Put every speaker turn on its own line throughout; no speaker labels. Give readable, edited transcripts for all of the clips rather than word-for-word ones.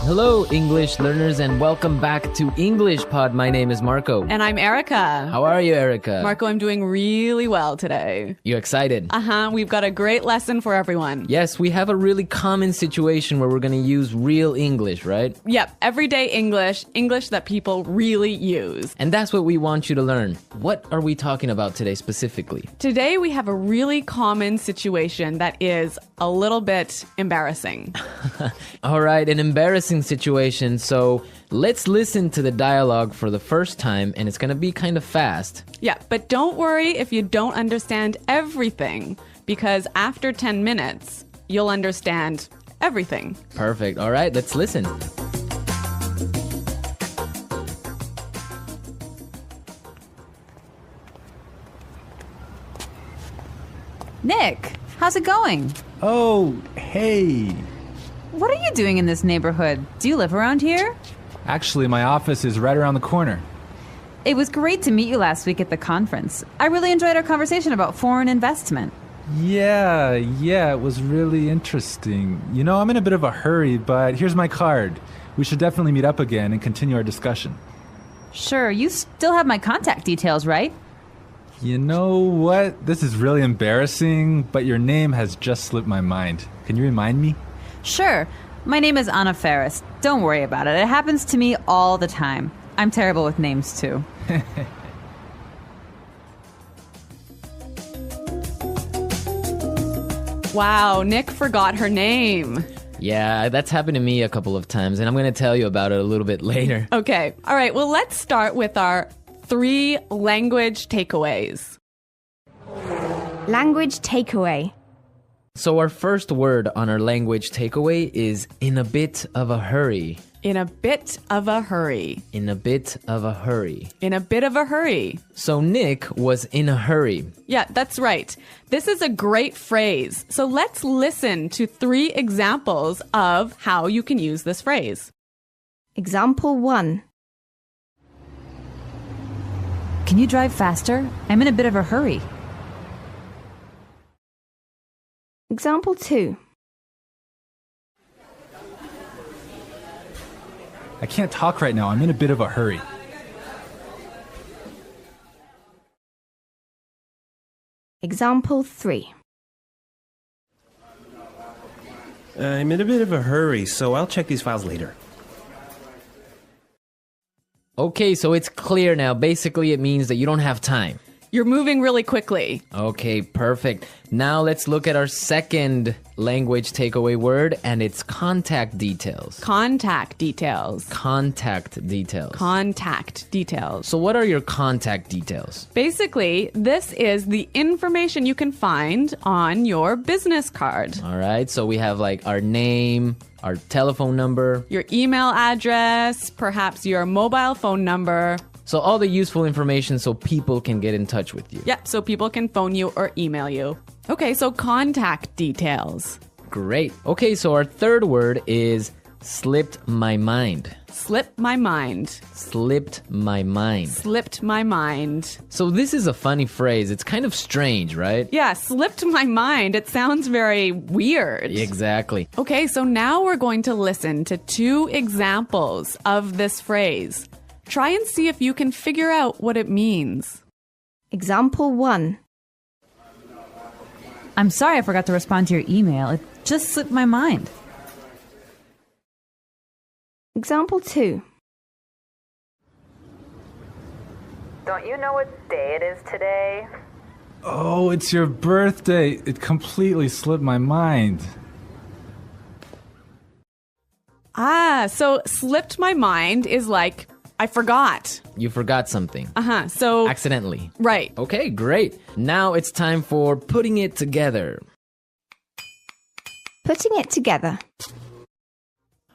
Hello, English learners, and welcome back to English Pod. My name is Marco.
And I'm Erica.
How are you, Erica?
Marco, I'm doing really well today.
You excited?
We've got a great lesson for everyone.
Yes, we have a really common situation where we're going to use real English, right?
Yep, everyday English that people really use.
And that's what we want you to learn. What are we talking about today specifically?
Today we have a really common situation that is a little bit embarrassing.
All right, an embarrassing situation. So let's listen to the dialogue for the first time, and it's going to be kind of fast.
Yeah, but don't worry if you don't understand everything, because after 10 minutes, you'll understand everything.
Perfect. All right, let's listen.
Nick, how's it going?
Oh, hey.
What are you doing in this neighborhood? Do you live around here?
Actually, my office is right around the corner.
It was great to meet you last week at the conference. I really enjoyed our conversation about foreign investment.
Yeah, it was really interesting. You know, I'm in a bit of a hurry, but here's my card. We should definitely meet up again and continue our discussion.
Sure, you still have my contact details, right?
You know what? This is really embarrassing, but your name has just slipped my mind. Can you remind me?
Sure. My name is 𝗂𝗏𝗿. Don't worry about it. It happens to me all the time. I'm terrible with names, too.
Wow, Nick forgot her name.
Yeah, that's happened to me a couple of times, and I'm going to tell you about it a little bit later.
Okay. All right. Well, let's start with our 3 language takeaways.
Language takeaway.
So our first word on our language takeaway is in a bit of a hurry.
In a bit of a hurry.
In a bit of a hurry.
In a bit of a hurry.
So Nick was in a hurry.
Yeah, that's right. This is a great phrase. So let's listen to 3 examples of how you can use this phrase.
Example 1.
Can you drive faster? I'm in a bit of a hurry.
Example 2.
I can't talk right now. I'm in a bit of a hurry.
Example 3.
I'm in a bit of a hurry, so I'll check these files later.
Okay, so it's clear now. Basically, it means that you don't have time.
You're moving really quickly.
Okay, perfect. Now let's look at our second language takeaway word, and it's contact details.
Contact details.
Contact details.
Contact details.
So what are your contact details?
Basically, this is the information you can find on your business card.
All right, so we have like our name, our telephone number,
your email address, perhaps your mobile phone number.
So all the useful information so people can get in touch with you.
Yeah, so people can phone you or email you. Okay, so contact details.
Great. Okay, so our third word is slipped my mind.
Slipped my mind.
Slipped my mind.
Slipped my mind.
So this is a funny phrase. It's kind of strange, right?
Yeah, slipped my mind. It sounds very weird.
Exactly.
Okay, so now we're going to listen to 2 examples of this phrase. Try and see if you can figure out what it means.
Example 1.
I'm sorry I forgot to respond to your email. It just slipped my mind.
Example 2.
Don't you know what day it is today?
Oh, it's your birthday. It completely slipped my mind.
So slipped my mind is like, I forgot.
You forgot something.
So
accidentally.
Right.
Okay, great. Now it's time for putting it together.
Putting it together.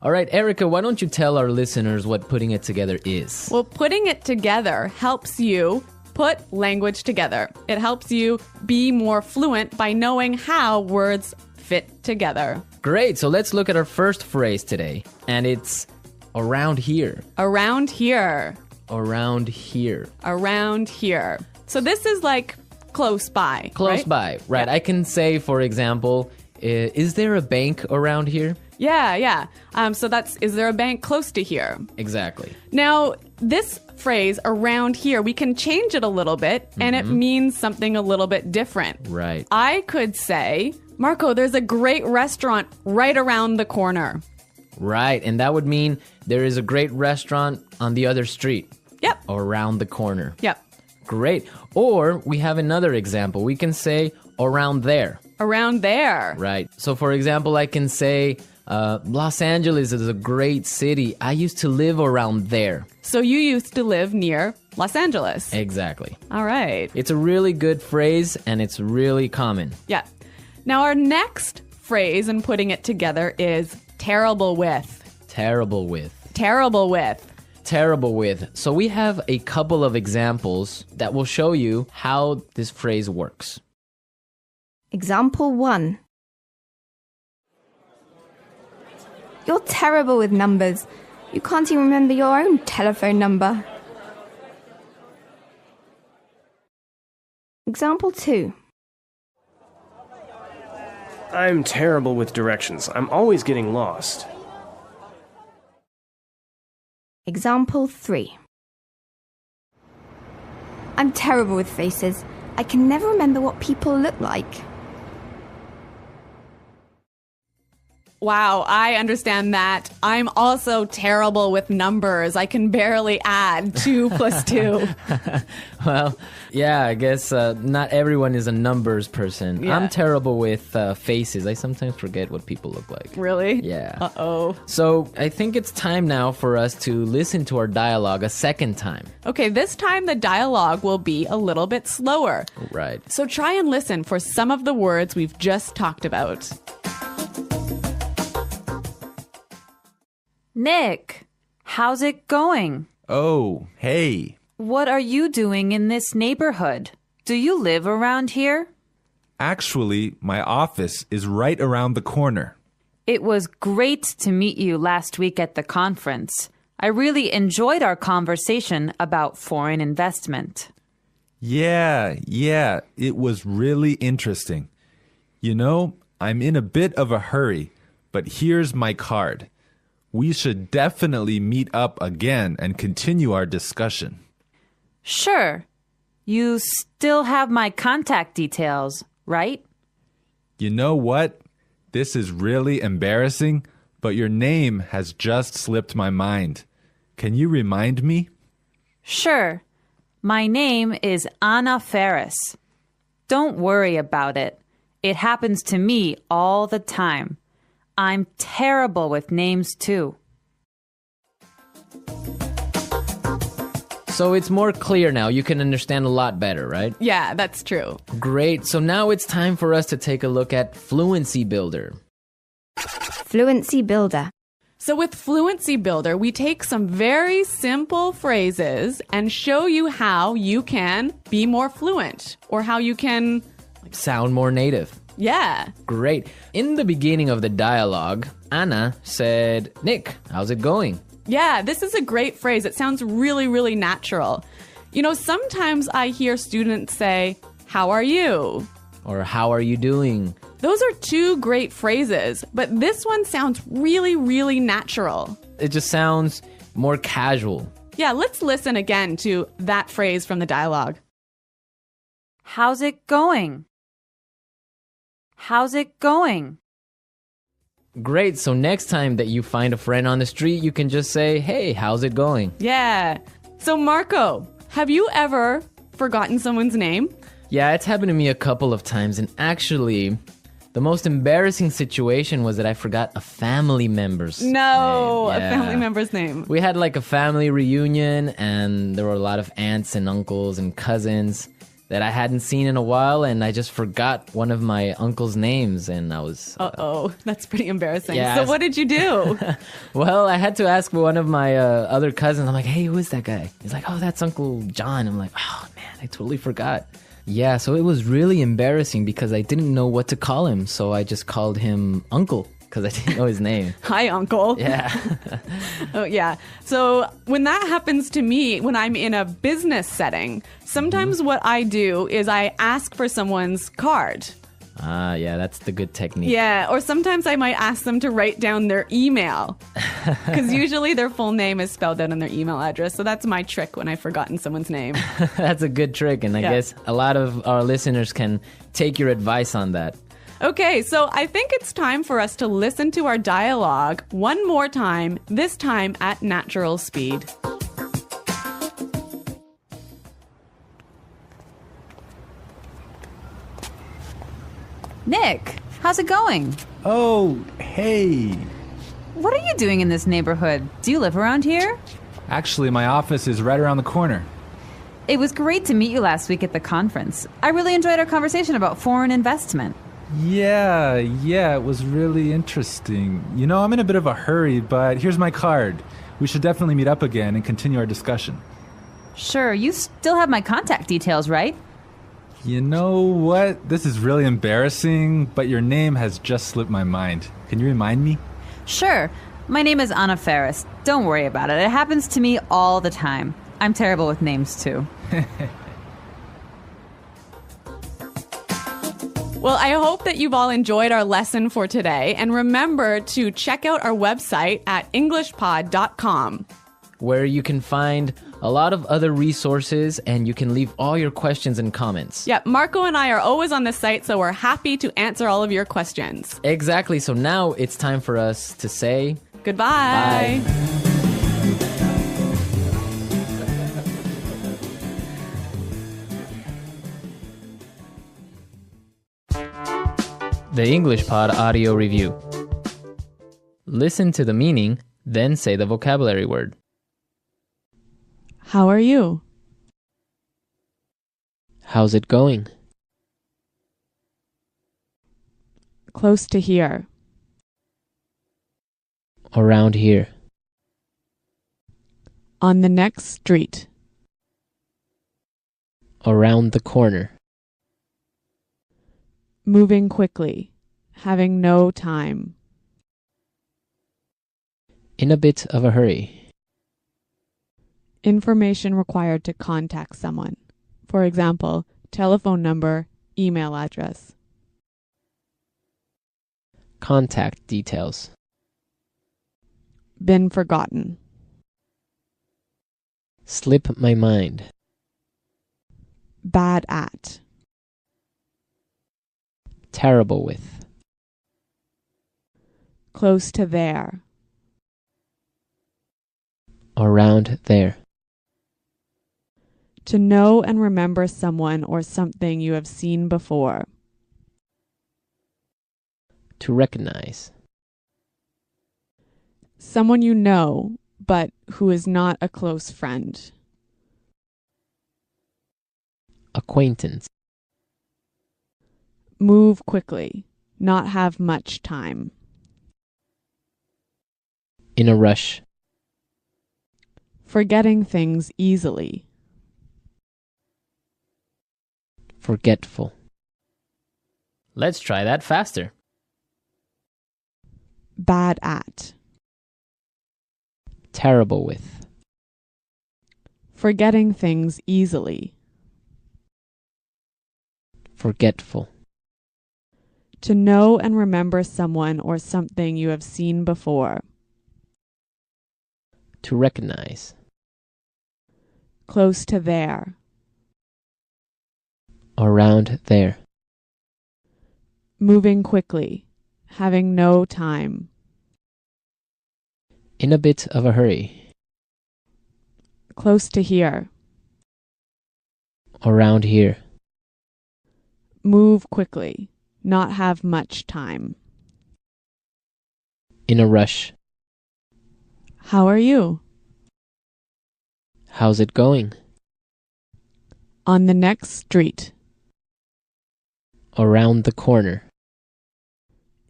All right, Erica, why don't you tell our listeners what putting it together is?
Well, putting it together helps you put language together. It helps you be more fluent by knowing how words fit together.
Great. So let's look at our first phrase today. And it's around here.
Around here.
Around here.
Around here. So this is like close by.
Close
right?
by. Right.
Yeah.
I can say, for example, is there a bank around here?
Yeah. So that's, is there a bank close to here?
Exactly.
Now, this phrase around here, we can change it a little bit and it means something a little bit different.
Right.
I could say, Marco, there's a great restaurant right around the corner.
Right. And that would mean there is a great restaurant on the other street.
Yep.
Or around the corner.
Yep.
Great. Or we have another example. We can say around there.
Around there.
Right. So, for example, I can say Los Angeles is a great city. I used to live around there.
So you used to live near Los Angeles.
Exactly.
All right.
It's a really good phrase, and it's really common.
Yeah. Now, our next phrase in putting it together is terrible with.
Terrible with.
Terrible with.
Terrible with. So we have a couple of examples that will show you how this phrase works.
Example 1. You're terrible with numbers. You can't even remember your own telephone number. Example 2.
I'm terrible with directions. I'm always getting lost.
Example 3. I'm terrible with faces. I can never remember what people look like.
Wow, I understand that. I'm also terrible with numbers. I can barely add 2 plus 2.
Well, yeah, I guess not everyone is a numbers person.
Yeah.
I'm terrible with faces. I sometimes forget what people look like.
Really?
Yeah.
Uh-oh.
So I think it's time now for us to listen to our dialogue a second time.
Okay, this time the dialogue will be a little bit slower.
Right.
So try and listen for some of the words we've just talked about.
Nick, how's it going?
Oh, hey.
What are you doing in this neighborhood? Do you live around here?
Actually, my office is right around the corner.
It was great to meet you last week at the conference. I really enjoyed our conversation about foreign investment.
Yeah, it was really interesting. You know, I'm in a bit of a hurry, but here's my card. We should definitely meet up again and continue our discussion.
Sure. You still have my contact details, right?
You know what? This is really embarrassing, but your name has just slipped my mind. Can you remind me?
Sure. My name is 𝗂𝗏𝗏𝗏𝗏. Don't worry about it. It happens to me all the time. I'm terrible with names too.
So it's more clear now. You can understand a lot better, right?
Yeah, that's true.
Great. So now it's time for us to take a look at Fluency Builder.
Fluency Builder.
So with Fluency Builder, we take some very simple phrases and show you how you can be more fluent or how you can...
Sound more native.
Yeah.
Great. In the beginning of the dialogue, Anna said, Nick, how's it going?
Yeah, this is a great phrase. It sounds really, really natural. You know, sometimes I hear students say, how are you?
Or how are you doing?
Those are 2 great phrases, but this one sounds really, really natural.
It just sounds more casual.
Yeah, let's listen again to that phrase from the dialogue.
How's it going? How's it going?
Great. So next time that you find a friend on the street, you can just say, hey, how's it going?
Yeah. So Marco, have you ever forgotten someone's name?
Yeah, it's happened to me a couple of times. And actually, the most embarrassing situation was that I forgot a family member's name.
No,
Yeah.
a family member's name.
We had like a family reunion, and there were a lot of aunts and uncles and cousins that I hadn't seen in a while, and I just forgot one of my uncle's names, and I was...
Uh-oh, that's pretty embarrassing.
Yeah,
so what did you do?
Well, I had to ask one of my other cousins. I'm like, hey, who is that guy? He's like, oh, that's Uncle John. I'm like, oh, man, I totally forgot. Yeah, so it was really embarrassing because I didn't know what to call him, so I just called him Uncle because I didn't know his name.
Hi, Uncle.
Yeah.
Oh, yeah. So when that happens to me, when I'm in a business setting, sometimes what I do is I ask for someone's card.
Ah, yeah, that's the good technique.
Yeah, or sometimes I might ask them to write down their email. Because usually their full name is spelled out on their email address. So that's my trick when I've forgotten someone's name.
That's a good trick, and I guess a lot of our listeners can take your advice on that.
Okay, so I think it's time for us to listen to our dialogue one more time, this time at natural speed.
Nick, how's it going?
Oh, hey.
What are you doing in this neighborhood? Do you live around here?
Actually, my office is right around the corner.
It was great to meet you last week at the conference. I really enjoyed our conversation about foreign investment.
Yeah, it was really interesting. You know, I'm in a bit of a hurry, but here's my card. We should definitely meet up again and continue our discussion.
Sure, you still have my contact details, right?
You know what? This is really embarrassing, but your name has just slipped my mind. Can you remind me?
Sure. My name is 𝗂𝗏𝗿𝗏𝗏. Don't worry about it. It happens to me all the time. I'm terrible with names, too.
Well, I hope that you've all enjoyed our lesson for today. And remember to check out our website at englishpod.com,
where you can find a lot of other resources and you can leave all your questions and comments.
Yeah, Marco and I are always on the site, so we're happy to answer all of your questions.
Exactly. So now it's time for us to say
goodbye.
Bye. The English Pod Audio Review. Listen to the meaning, then say the vocabulary word.
How are you?
How's it going?
Close to here.
Around here.
On the next street.
Around the corner.
Moving quickly. Having no time.
In a bit of a hurry.
Information required to contact someone. For example, telephone number, email address.
Contact details.
Been forgotten.
Slip my mind.
Bad at.
Terrible with.
Close to there.
Around there.
To know and remember someone or something you have seen before.
To recognize.
Someone you know, but who is not a close friend.
Acquaintance.
Move quickly. Not have much time.
In a rush.
Forgetting things easily.
Forgetful. Let's try that faster.
Bad at.
Terrible with.
Forgetting things easily.
Forgetful.
To know and remember someone or something you have seen before.
To recognize.
Close to there.
Around there.
Moving quickly. Having no time.
In a bit of a hurry.
Close to here.
Around here.
Move quickly. Not have much time.
In a rush.
How are you?
How's it going?
On the next street.
Around the corner.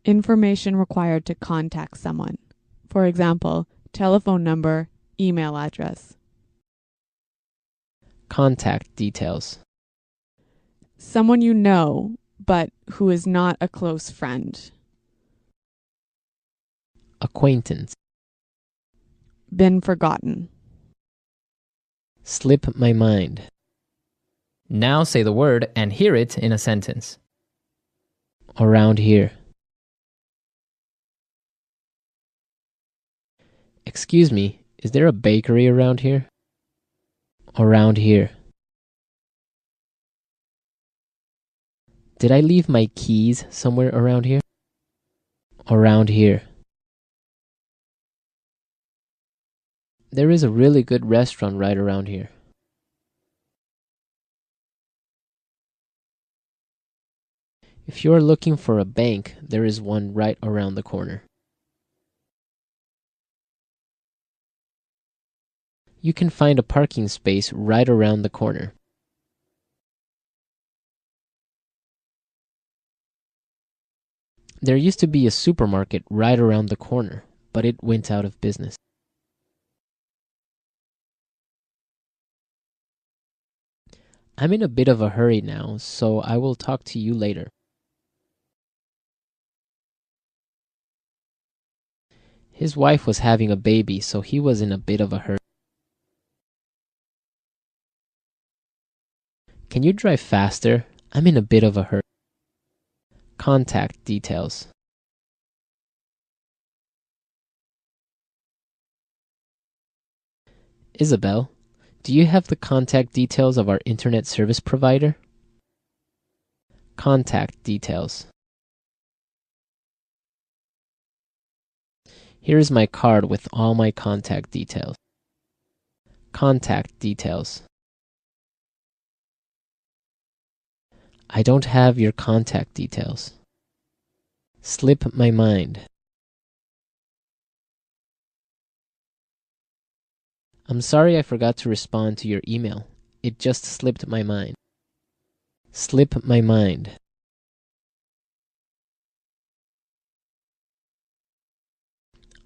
Information required to contact someone. For example, telephone number, email address.
Contact details.
Someone you know, but who is not a close friend.
Acquaintance.
Been forgotten.
Slip my mind. Now say the word and hear it in a sentence. Around here. Excuse me, is there a bakery around here? Around here. Did I leave my keys somewhere around here? Around here. There is a really good restaurant right around here. If you are looking for a bank, there is one right around the corner. You can find a parking space right around the corner. There used to be a supermarket right around the corner, but it went out of business. I'm in a bit of a hurry now, so I will talk to you later. His wife was having a baby, so he was in a bit of a hurry. Can you drive faster? I'm in a bit of a hurry. Contact details. Isabel, do you have the contact details of our internet service provider? Contact details. Here is my card with all my contact details. Contact details. I don't have your contact details. Slip my mind. I'm sorry I forgot to respond to your email. It just slipped my mind. Slip my mind.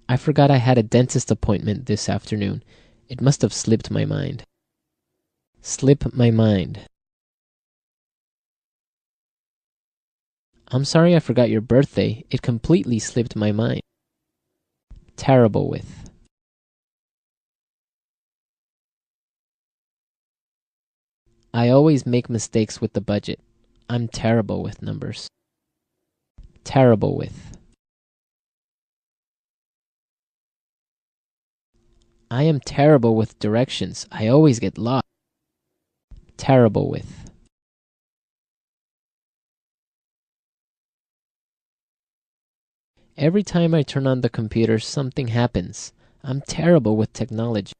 I forgot I had a dentist appointment this afternoon. It must have slipped my mind. Slip my mind. I'm sorry I forgot your birthday. It completely slipped my mind. Terrible with. I always make mistakes with the budget. I'm terrible with numbers. Terrible with. I am terrible with directions. I always get lost. Terrible with. Every time I turn on the computer, something happens. I'm terrible with technology.